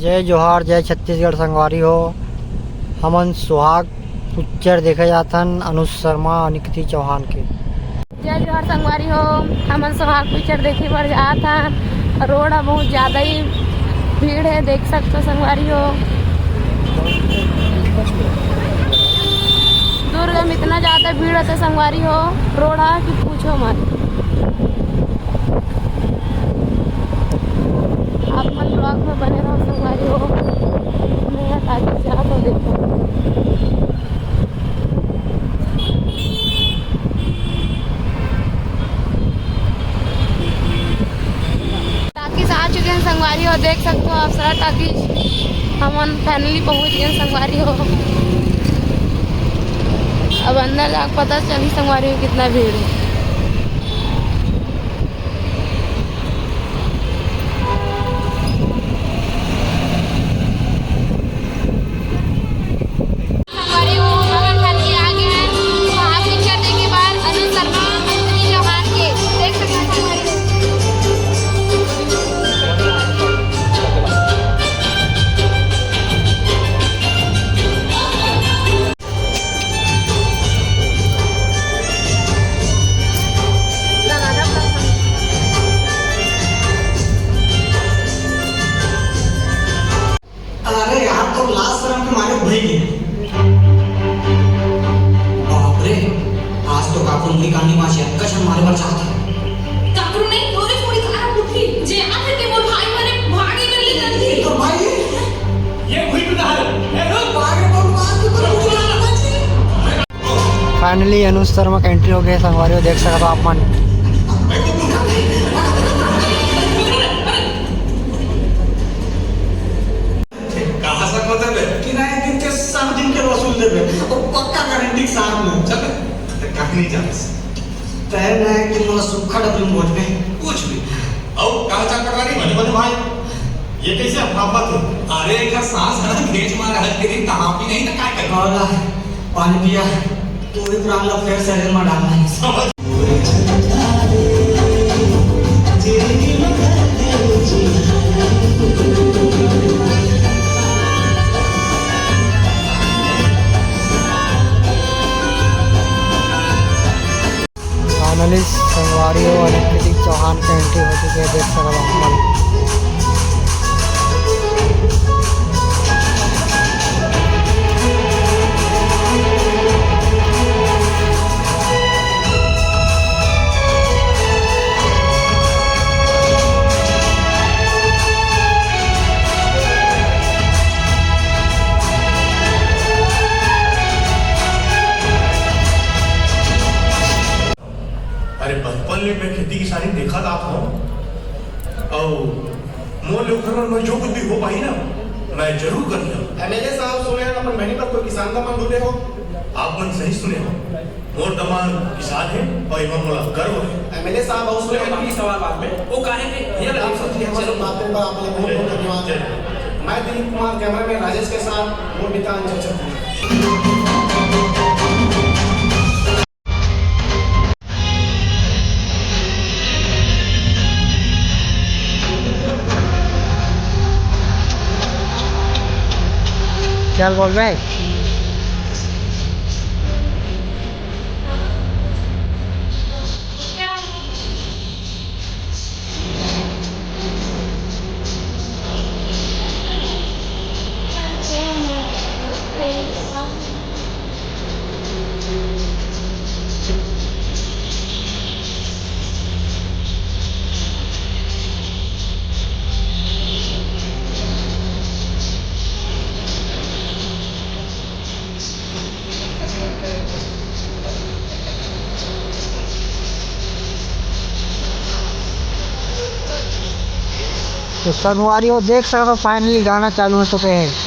जय जोहार, जय छत्तीसगढ़ संगवारी हो। हमन सुहाग पिक्चर देखे जाथन अनुज शर्मा निकिता चौहान के। जय जोहार संगवारी हो। हमन सुहाग पिक्चर देखे बर जात हन। रोड बहुत ज़्यादा ही भीड़ है, देख सकते हो संगवारी हो। दुर्ग में इतना ज़्यादा भीड़ है संगवारी हो, रोड है कि पूछो मत। आप मन ब्लॉग में बने रहो संगवारी हो। मैं ताकि जा तो देखो। टाकीज आ चुके हैं संगवारी हो, देख सकते हो अप्सरा टाकीज। हमन फाइनली पहुंच गए संगवारी हो। अब अंदर जाकर पता चली संगवारी हो कितना भीड़ है। संगवारी हो हमन फाइनली आ गए हैं सुहाग पिक्चर देखे बार अनुज शर्मा निकिता चौहान के। देख सकते हैं संगवारी हो। अरे यार तो लास्ट शर्म के मारे भई गए। बाप रे, आज तो काकू मुली कांडी माशी कशन मारे बर चाहता काकरू नहीं थोड़ी थोड़ी खराब उठी जे आते के मोर भाई माने भागे में ले जाती तो भाई ये हुई तो है ए रुक आगे बोल बात तो फाइनली अनुज शर्मा का एंट्री हो गया संगवारी हो, देख सकते हो आप मन। कहां से मतलब है कि नहीं दिन के 7 दिन के वसूल देबे और पक्का गारंटी के साथ में चल कहीं नहीं जास तय नहीं कि मोला सुखा डबल में भोज में कुछ भी और कहां जा कर रही बने बने भाई ये कैसे अफवाह है अरे एक सांस है भेज मार है तेरी कहां भी नहीं तो काय कर बोला पानी पिया तो भी प्राण ला फिर शरीर में डालना है समझ फाइनली संगवारी हो निकिता चौहान का एंट्री हो चुकी है, देख सकते हो आप मन। अरे बचपन में मैं खेती किसानी देखा था हूँ और मोर लोग में जो कुछ भी हो पाई ना मैं जरूर कर लिया। एमएलए साहब सुने हैं अपन महीने पर कोई किसान का मन ढूंढे हो। आप मन सही सुने हो, मोर दमान किसान है और इमन मोला गर्व है। एमएलए साहब और सुने हैं कि सवाल बाद में वो काहे के भैया आप सब हमारे बातें पर आप लोग बहुत बहुत धन्यवाद। मैं दिलीप कुमार कैमरा मैन राजेश के साथ मोर नेता अंचल चौधरी। चल बोल भाई। तो संगवारी हो देख सकते हो फाइनली गाना चालू हो चुके हैं।